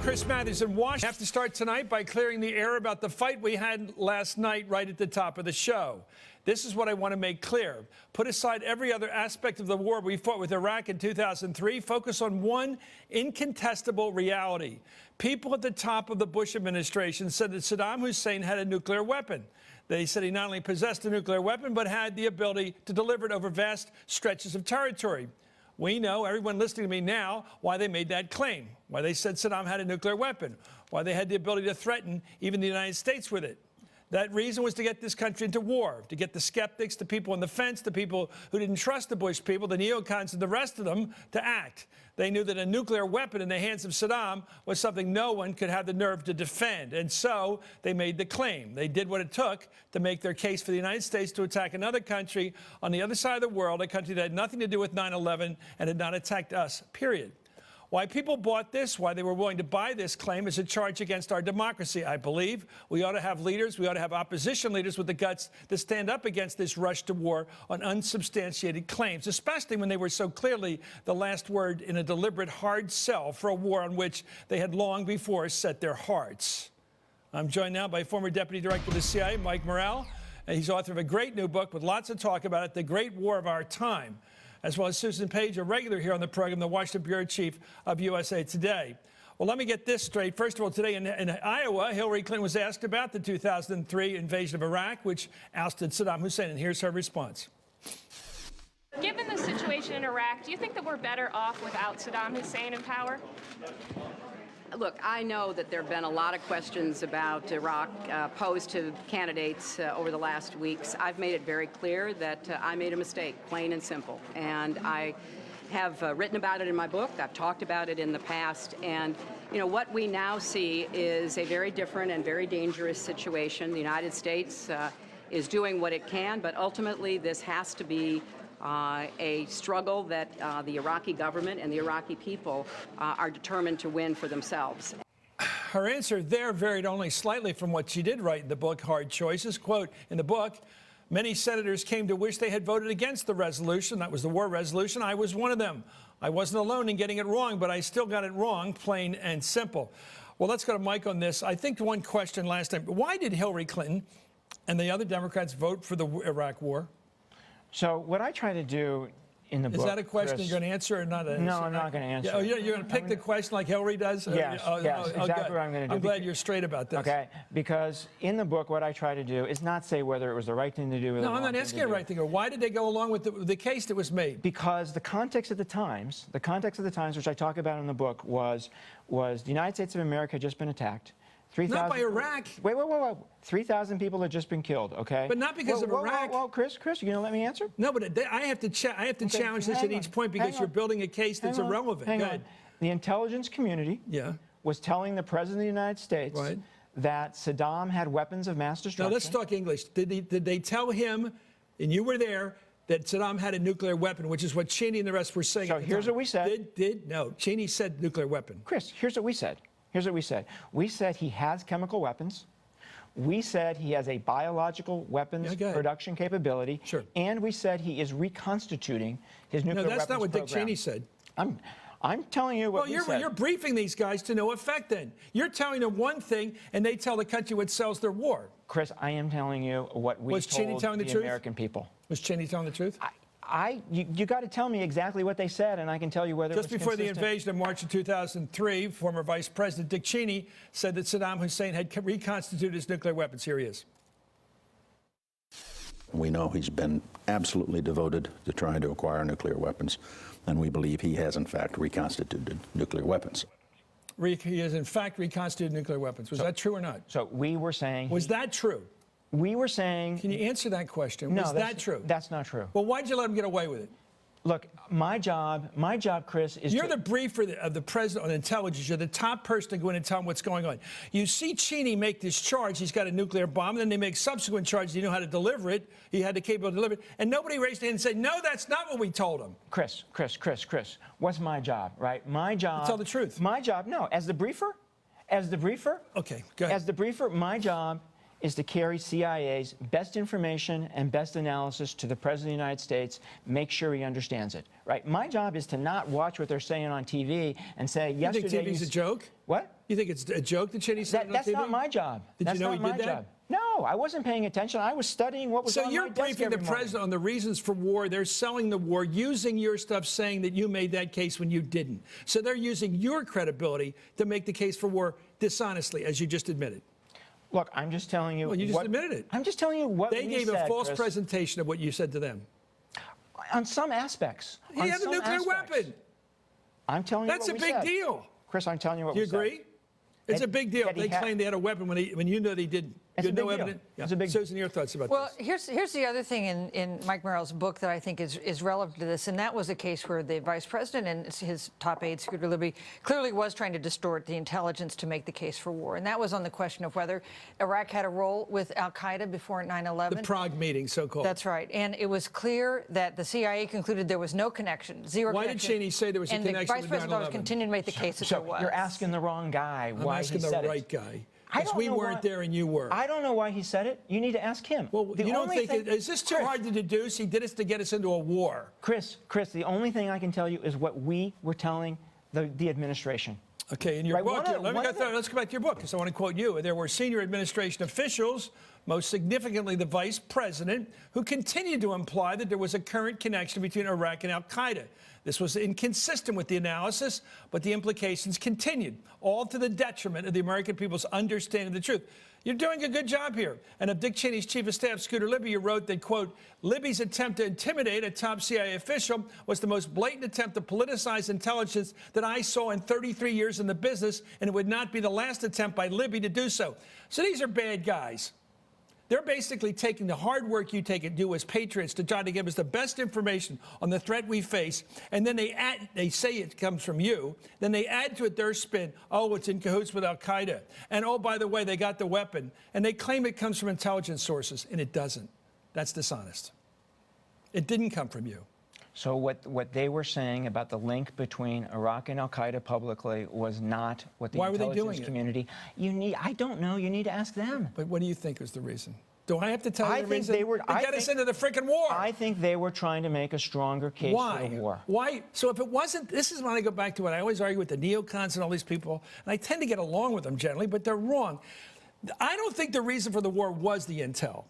Chris Matthews in Washington. I have to start tonight by clearing the air about the fight we had last night right at the top of the show. This is what I want to make clear. Put aside every other aspect of the war we fought with Iraq in 2003. Focus on one incontestable reality. People at the top of the Bush administration said that Saddam Hussein had a nuclear weapon. They said he not only possessed a nuclear weapon, but had the ability to deliver it over vast stretches of territory. We know, everyone listening to me now, why they made that claim, why they said Saddam had a nuclear weapon, why they had the ability to threaten even the United States with it. That reason was to get this country into war, to get the skeptics, the people on the fence, the people who didn't trust the Bush people, the neocons and the rest of them, to act. They knew that a nuclear weapon in the hands of Saddam was something no one could have the nerve to defend. And so they made the claim. They did what it took to make their case for the United States to attack another country on the other side of the world, a country that had nothing to do with 9/11 and had not attacked us, period. Why people bought this, why they were willing to buy this claim, is a charge against our democracy, I believe. We ought to have leaders, we ought to have opposition leaders with the guts to stand up against this rush to war on unsubstantiated claims, especially when they were so clearly the last word in a deliberate hard sell for a war on which they had long before set their hearts. I'm joined now by former Deputy Director of the CIA, Mike Morrell. He's author of a great new book with lots of talk about it, The Great War of Our Time, as well as Susan Page, a regular here on the program, the Washington Bureau Chief of USA Today. Well, let me get this straight. First of all, today in Iowa, Hillary Clinton was asked about the 2003 invasion of Iraq, which ousted Saddam Hussein, and here's her response. Given the situation in Iraq, do you think that we're better off without Saddam Hussein in power? Look, I know that there have been a lot of questions about Iraq posed to candidates over the last weeks. I've made it very clear that I made a mistake, plain and simple. And I have written about it in my book. I've talked about it in the past. And, you know, what we now see is a very different and very dangerous situation. The United States is doing what it can, but ultimately this has to be a struggle that the Iraqi government and the Iraqi people are determined to win for themselves. Her answer there varied only slightly from what she did write in the book, Hard Choices. Quote, in the book, many senators came to wish they had voted against the resolution. That was the war resolution. I was one of them. I wasn't alone in getting it wrong, but I still got it wrong, plain and simple. Well, let's go to Mike on this. I think one question last time, why did Hillary Clinton and the other Democrats vote for the Iraq war? So what I try to do in the book... Is that a question Chris, you're going to answer or not? No, I'm not going to answer. Oh, you're going to pick the question like Hillary does? Yes, yes, exactly what I'm going to do. I'm glad you're straight about this. Okay, because in the book, what I try to do is not say whether it was the right thing to do or the wrong thing to do. No, I'm not asking the right thing. Why did they go along with the case that was made? Because the context of the times, which I talk about in the book, was the United States of America had just been attacked. Not by Iraq. Wait. 3,000 people had just been killed, okay? But not because of Iraq. Well, Chris, you going to let me answer? No, but I have to challenge this at each point because you're building a case that's irrelevant. Hang on. The intelligence community was telling the President of the United States that Saddam had weapons of mass destruction. Now, let's talk English. Did they tell him, and you were there, that Saddam had a nuclear weapon, which is what Cheney and the rest were saying at the time? So here's what we said. No, Cheney said nuclear weapon. Chris, here's what we said. We said he has chemical weapons. We said he has a biological weapons production capability. Sure. And we said he is reconstituting his nuclear weapons program. No, that's not what Dick Cheney said. I'm telling you what we said. Well, you're briefing these guys to no effect then. You're telling them one thing, and they tell the country what sells their war. Chris, I am telling you what we told the American people. Was Cheney telling the truth? You got to tell me exactly what they said, and I can tell you whether it was Just before consistent. the invasion of March of 2003, former Vice President Dick Cheney said that Saddam Hussein had reconstituted his nuclear weapons. Here he is. We know he's been absolutely devoted to trying to acquire nuclear weapons, and we believe he has, in fact, reconstituted nuclear weapons. He has, in fact, reconstituted nuclear weapons. Was that true or not? So we were saying... Was that true? We were saying... Can you answer that question? No, was that true? That's not true. Well, why'd you let him get away with it? Look, my job, Chris, is You're the briefer of the president on intelligence. You're the top person to go in and tell him what's going on. You see Cheney make this charge. He's got a nuclear bomb. And then they make subsequent charges. He knew how to deliver it. He had the capability to deliver it. And nobody raised a hand and said, no, that's not what we told him. Chris, what's my job, right? My job... Tell the truth. My job, no, as the briefer, Okay, go ahead. As the briefer, my job is to carry CIA's best information and best analysis to the President of the United States, make sure he understands it, right? My job is to not watch what they're saying on TV and say, yesterday... You think TV's a joke? What? You think it's a joke that Cheney said on TV? That's not my job. Did you know he did that? Job. No, I wasn't paying attention. I was studying what was on my desk So you're briefing the president on the reasons for war. They're selling the war, using your stuff, saying that you made that case when you didn't. So they're using your credibility to make the case for war dishonestly, as you just admitted. Look, I'm just telling you. Well, you just admitted it. I'm just telling you what they gave a false presentation of what you said to them. On some aspects. He had a nuclear weapon. I'm telling you what we said. That's a big deal. Chris, I'm telling you what we said. Do you agree? It's a big deal. They claimed they had a weapon when you know they didn't. It's you a had big no deal. evidence. Yeah. It's a big Susan, your thoughts about well, this? here's the other thing in Mike Morrell's book that I think is relevant to this, and that was a case where the vice president and his top aide, Scooter Libby, clearly was trying to distort the intelligence to make the case for war. And that was on the question of whether Iraq had a role with al-Qaeda before 9/11. The Prague meeting, so-called. That's right. And it was clear that the CIA concluded there was no connection, zero Why connection. did Cheney say there was a connection with 9/11? And the vice president always continued to make the case that there was. You're asking the wrong guy why he said it. I'm asking the right guy. Because we weren't there and you were. I don't know why he said it. You need to ask him. Well, you don't think is this too hard to deduce? He did this to get us into a war. Chris, the only thing I can tell you is what we were telling the administration. Okay, in your book, let's go back to your book, because I want to quote you. There were senior administration officials, most significantly the vice president, who continued to imply that there was a current connection between Iraq and al-Qaeda. This was inconsistent with the analysis, but the implications continued, all to the detriment of the American people's understanding of the truth. You're doing a good job here. And of Dick Cheney's chief of staff, Scooter Libby, you wrote that, quote, Libby's attempt to intimidate a top CIA official was the most blatant attempt to politicize intelligence that I saw in 33 years in the business, and it would not be the last attempt by Libby to do so. So these are bad guys. They're basically taking the hard work you do as patriots to try to give us the best information on the threat we face, and then they say it comes from you, then they add to it their spin, oh, it's in cahoots with al-Qaeda, and oh, by the way, they got the weapon, and they claim it comes from intelligence sources, and it doesn't. That's dishonest. It didn't come from you. So what they were saying about the link between Iraq and al-Qaeda publicly was not what the intelligence community... I don't know. You need to ask them. But what do you think was the reason? Do I have to tell you the reason? They were, to get us into the freaking war. I think they were trying to make a stronger case for the war. Why? So if it wasn't, this is when I go back to what I always argue with the neocons and all these people, and I tend to get along with them generally, but they're wrong. I don't think the reason for the war was the intel.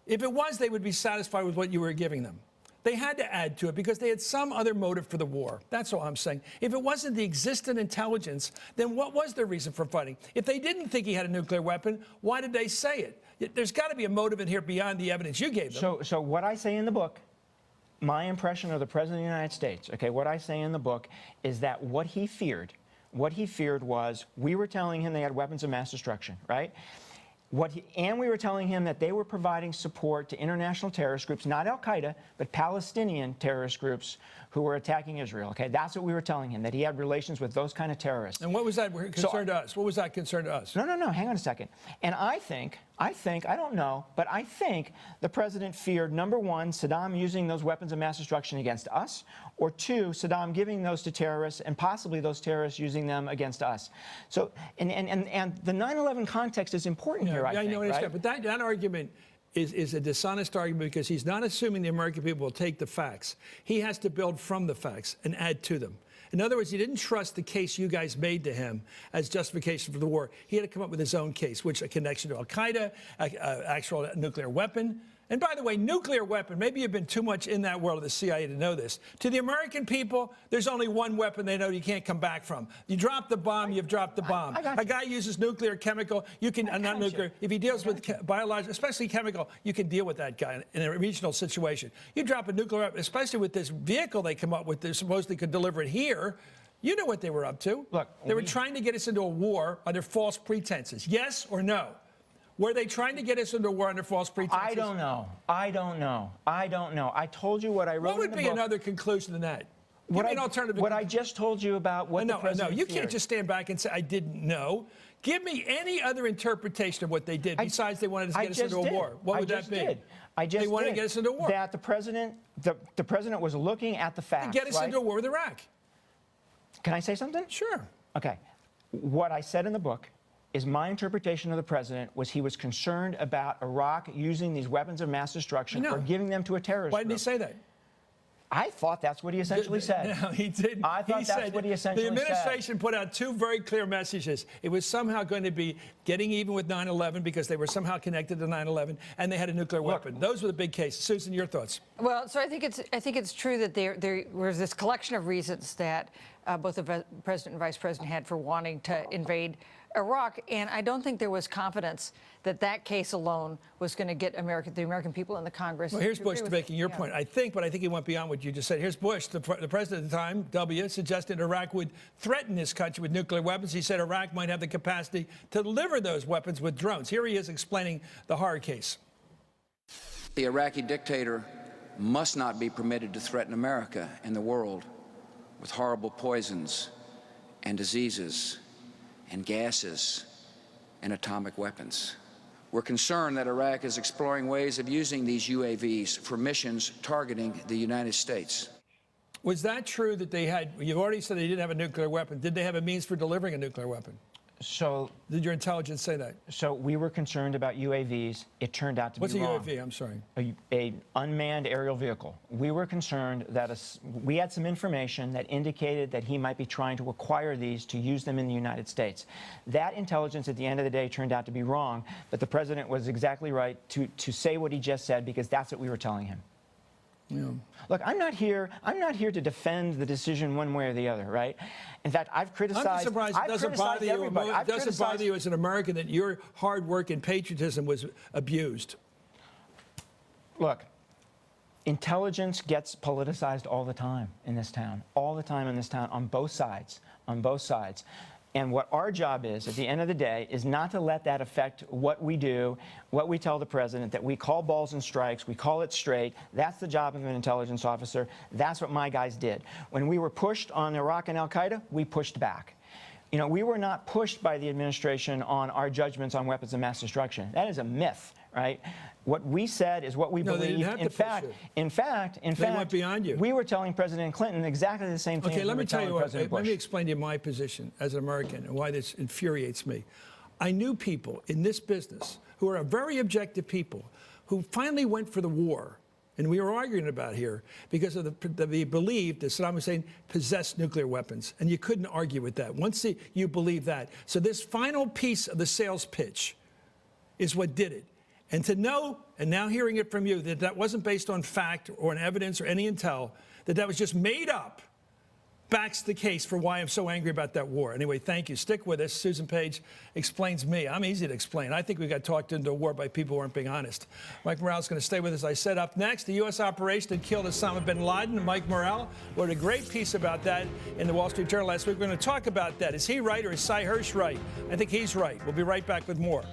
If it was, they would be satisfied with what you were giving them. They had to add to it because they had some other motive for the war. That's all I'm saying. If it wasn't the existent intelligence, then what was their reason for fighting? If they didn't think he had a nuclear weapon, why did they say it? There's got to be a motive in here beyond the evidence you gave them. So what I say in the book, my impression of the President of the United States, okay, what I say in the book is that what he feared was we were telling him they had weapons of mass destruction, right? And we were telling him that they were providing support to international terrorist groups, not al-Qaeda, but Palestinian terrorist groups who were attacking Israel. Okay, that's what we were telling him, that he had relations with those kind of terrorists. And what was that concern to us? What was that concern to us? No, hang on a second. And I think, I don't know, but I think the president feared, number one, Saddam using those weapons of mass destruction against us, or two, Saddam giving those to terrorists and possibly those terrorists using them against us. So, and the 9/11 context is important here, I think, right? But that argument is a dishonest argument because he's not assuming the American people will take the facts. He has to build from the facts and add to them. In other words, he didn't trust the case you guys made to him as justification for the war. He had to come up with his own case, which a connection to al-Qaeda, actual nuclear weapon. And by the way, nuclear weapon, maybe you've been too much in that world of the CIA to know this. To the American people, there's only one weapon they know you can't come back from. You drop the bomb, you've dropped the bomb. A guy uses nuclear, chemical, you can, not nuclear, if he deals with biological, especially chemical, you can deal with that guy in a regional situation. You drop a nuclear weapon, especially with this vehicle they come up with that supposedly could deliver it here. You know what they were up to. Look, they were trying to get us into a war under false pretenses. Yes or no? Were they trying to get us into a war under false pretenses? I don't know. I told you what I wrote in the book. What would be another conclusion than that? Give me an alternative. What I just told you about what the president you can't just stand back and say, I didn't know. Give me any other interpretation of what they did besides they wanted to get us into a war. What would that be? They wanted to get us into a war. That the president was looking at the facts. To get us into a war with Iraq. Can I say something? Sure. Okay. What I said in the book is my interpretation of the president was he was concerned about Iraq using these weapons of mass destruction or giving them to a terrorist Why didn't he group. say that? I thought that's what he essentially said. No, he didn't. I thought that's what he essentially said. The administration put out two very clear messages. It was somehow going to be getting even with 9/11 because they were somehow connected to 9/11, and they had a nuclear weapon. Those were the big cases. Susan, your thoughts? Well, so I think it's true that there was this collection of reasons that both the president and vice president had for wanting to invade Iraq, and I don't think there was confidence that that case alone was going to get the American people and the Congress. Well, here's Bush making your point. I think, but I think he went beyond what you just said. Here's Bush, the president at the time, W, suggested Iraq would threaten this country with nuclear weapons. He said Iraq might have the capacity to deliver those weapons with drones. Here he is explaining the horror case. The Iraqi dictator must not be permitted to threaten America and the world with horrible poisons and diseases and gases and atomic weapons. We're concerned that Iraq is exploring ways of using these UAVs for missions targeting the United States. Was that true that they had, you've already said they didn't have a nuclear weapon. Did they have a means for delivering a nuclear weapon? So, did your intelligence say that? So we were concerned about UAVs. It turned out to be wrong. What's a UAV? I'm sorry. A unmanned aerial vehicle. We were concerned that we had some information that indicated that he might be trying to acquire these to use them in the United States. That intelligence at the end of the day turned out to be wrong, but the president was exactly right to say what he just said because that's what we were telling him. Yeah. Look, I'm not here to defend the decision one way or the other, right? In fact, I've criticized. I'm surprised it doesn't bother you. It doesn't bother you as an American that your hard work and patriotism was abused. Look, intelligence gets politicized all the time in this town, on both sides, And what our job is, at the end of the day, is not to let that affect what we do, what we tell the president, that we call balls and strikes, we call it straight. That's the job of an intelligence officer. That's what my guys did. When we were pushed on Iraq and al-Qaeda, we pushed back. You know, we were not pushed by the administration on our judgments on weapons of mass destruction. That is a myth, right? What we said is what we believed. They didn't have to push you. In fact, they went beyond you. We were telling President Clinton exactly the same thing. Okay, as let we me were tell telling you what. President Bush. Let me explain to you my position as an American and why this infuriates me. I knew people in this business who are very objective people who finally went for the war, and we were arguing about here because of the belief that Saddam Hussein possessed nuclear weapons, and you couldn't argue with that. Once you believe that, so this final piece of the sales pitch is what did it. And to know, and now hearing it from you, that that wasn't based on fact or on evidence or any intel, that that was just made up, backs the case for why I'm so angry about that war. Anyway, thank you. Stick with us. Susan Page explains me. I'm easy to explain. I think we got talked into a war by people who aren't being honest. Mike Morrell is going to stay with us. I said up next, the U.S. operation that killed Osama bin Laden. Mike Morrell wrote a great piece about that in the Wall Street Journal last week. We're going to talk about that. Is he right or is Cy Hirsch right? I think he's right. We'll be right back with more.